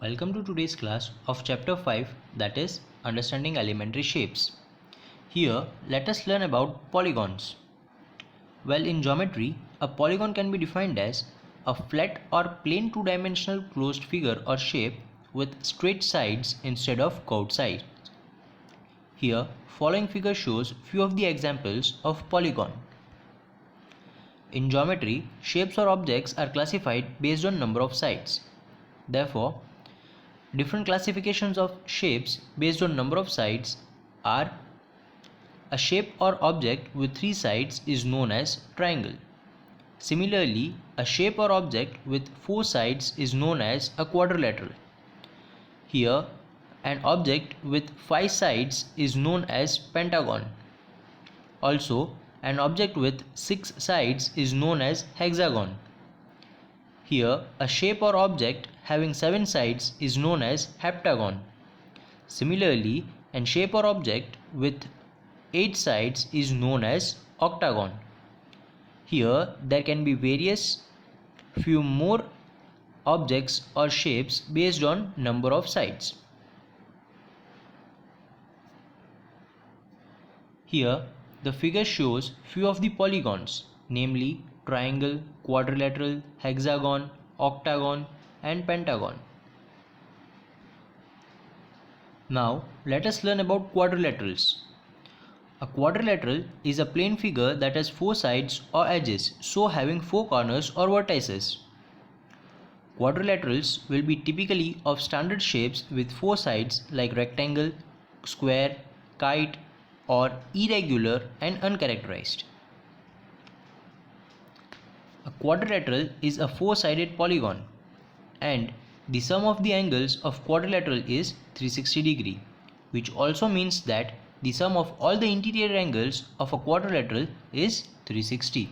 Welcome to today's class of chapter 5, that is Understanding Elementary Shapes. Here let us learn about polygons. Well, in geometry, a polygon can be defined as a flat or plane two-dimensional closed figure or shape with straight sides instead of curved sides. Here following figure shows few of the examples of polygon. In geometry, shapes or objects are classified based on number of sides. Therefore, different classifications of shapes based on number of sides are: a shape or object with 3 sides is known as triangle. Similarly, a shape or object with 4 sides is known as a quadrilateral. Here, an object with 5 sides is known as pentagon. Also, an object with 6 sides is known as hexagon. Here, a shape or object having 7 sides is known as heptagon. Similarly, a shape or object with 8 sides is known as octagon. Here, there can be few more objects or shapes based on number of sides. Here, the figure shows few of the polygons, namely triangle, quadrilateral, hexagon, octagon, and pentagon. Now, let us learn about quadrilaterals. A quadrilateral is a plane figure that has 4 sides or edges, so having 4 corners or vertices. Quadrilaterals will be typically of standard shapes with 4 sides like rectangle, square, kite, or irregular and uncharacterized. A quadrilateral is a 4-sided polygon, and the sum of the angles of quadrilateral is 360 degree, which also means that the sum of all the interior angles of a quadrilateral is 360.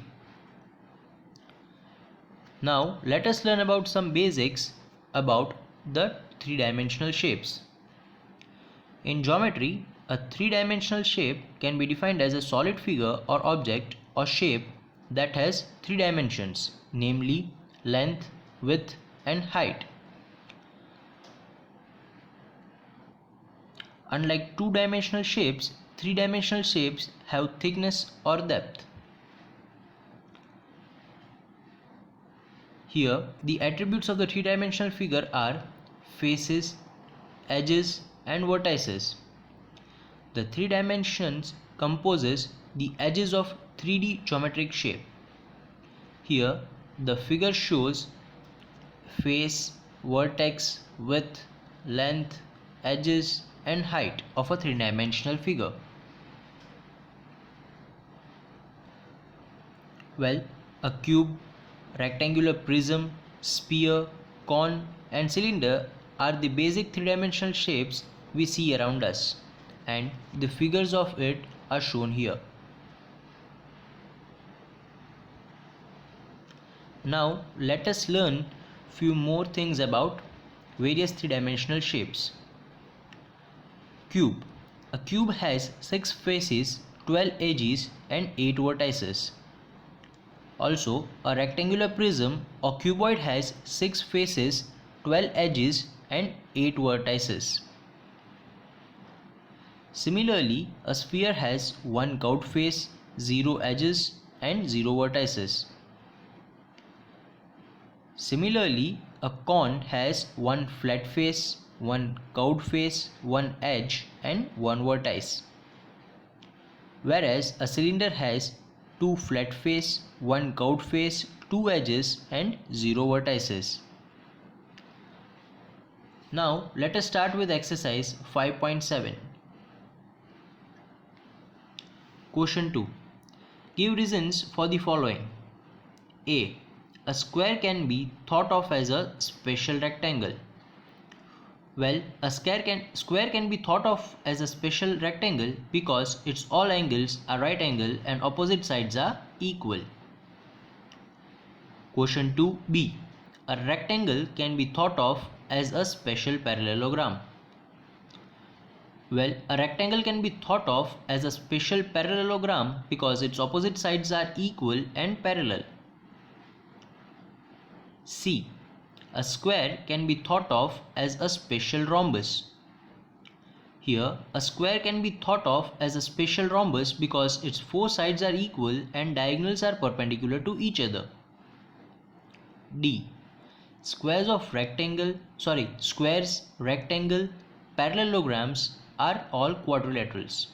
Now let us learn about some basics about the three-dimensional shapes. In geometry, a three-dimensional shape can be defined as a solid figure or object or shape that has 3 dimensions, namely length, width, and height. Unlike two-dimensional shapes, three-dimensional shapes have thickness or depth. Here, the attributes of the three-dimensional figure are faces, edges, and vertices. The 3 dimensions composes the edges of 3D geometric shape. Here, the figure shows face, vertex, width, length, edges, and height of a 3-dimensional figure. Well, a cube, rectangular prism, sphere, cone, and cylinder are the basic 3-dimensional shapes we see around us, and the figures of it are shown here. Now let us learn few more things about various 3-dimensional shapes. Cube. A cube has 6 faces, 12 edges, and 8 vertices. Also, a rectangular prism or cuboid has 6 faces, 12 edges, and 8 vertices. Similarly, a sphere has 1 curved face, 0 edges, and 0 vertices. Similarly, a cone has 1 flat face, 1 curved face, 1 edge, and 1 vertex. Whereas a cylinder has 2 flat face, 1 curved face, 2 edges, and 0 vertices. Now let us start with exercise 5.7. Question 2. Give reasons for the following. A. A square can be thought of as a special rectangle. Well, a square can be thought of as a special rectangle because its all angles are right angle and opposite sides are equal. Question 2b. A rectangle can be thought of as a special parallelogram. Well, a rectangle can be thought of as a special parallelogram because its opposite sides are equal and parallel. C. A square can be thought of as a special rhombus. Here, a square can be thought of as a special rhombus because its four sides are equal and diagonals are perpendicular to each other. D. Squares, rectangle, parallelograms are all quadrilaterals.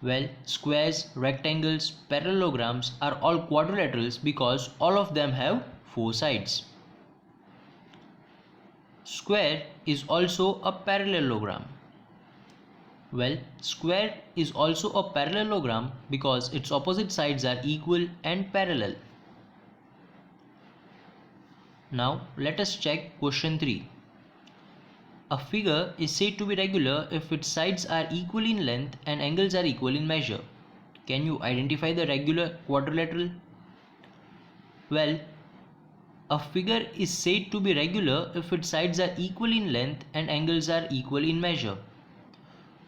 Well, squares, rectangles, parallelograms are all quadrilaterals because all of them have four sides. Square is also a parallelogram. Well, square is also a parallelogram because its opposite sides are equal and parallel. Now let us check question 3. A figure is said to be regular if its sides are equal in length and angles are equal in measure. Can you identify the regular quadrilateral? Well, a figure is said to be regular if its sides are equal in length and angles are equal in measure.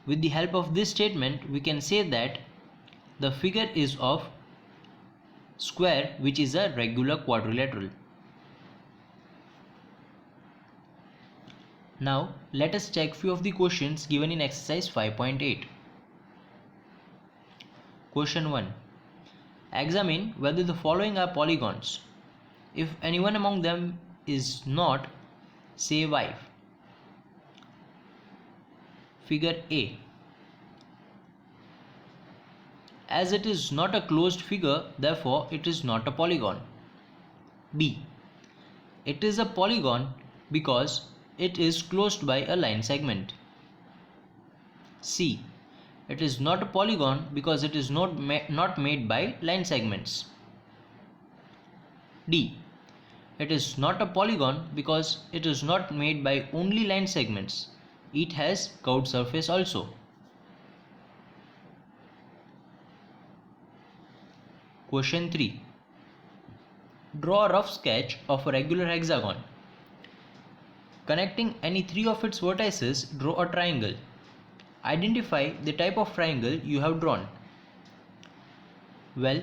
With the help of this statement, we can say that the figure is of square, which is a regular quadrilateral. Now let us check few of the questions given in exercise 5.8. Question 1. Examine whether the following are polygons. If any one among them is not, say why. Figure A. As it is not a closed figure, therefore it is not a polygon. B. It is a polygon because it is closed by a line segment. C. It is not a polygon because it is not made by line segments. D. It is not a polygon because it is not made by only line segments. It has curved surface also. Question 3. Draw a rough sketch of a regular hexagon. Connecting any three of its vertices, draw a triangle. Identify the type of triangle you have drawn. Well,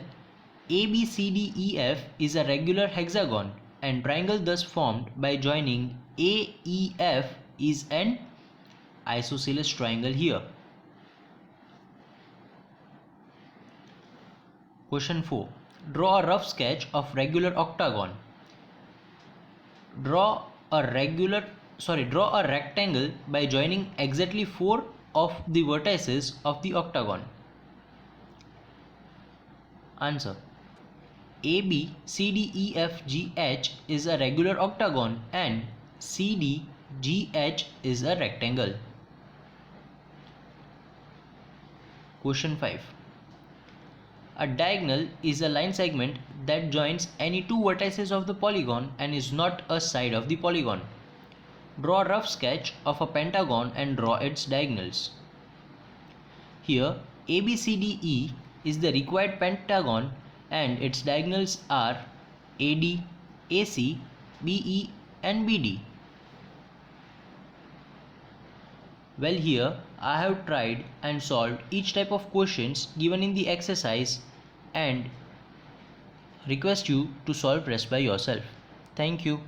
ABCDEF is a regular hexagon and triangle thus formed by joining AEF is an isosceles triangle here. Question 4. Draw a rough sketch of regular octagon. Draw a rectangle by joining exactly 4 of the vertices of the octagon. Answer. ABCDEFGH is a regular octagon and CDGH is a rectangle. Question 5. A diagonal is a line segment that joins any two vertices of the polygon and is not a side of the polygon. Draw a rough sketch of a pentagon and draw its diagonals. Here, ABCDE is the required pentagon and its diagonals are AD, AC, BE and BD. Well, here I have tried and solved each type of questions given in the exercise and request you to solve rest by yourself. Thank you.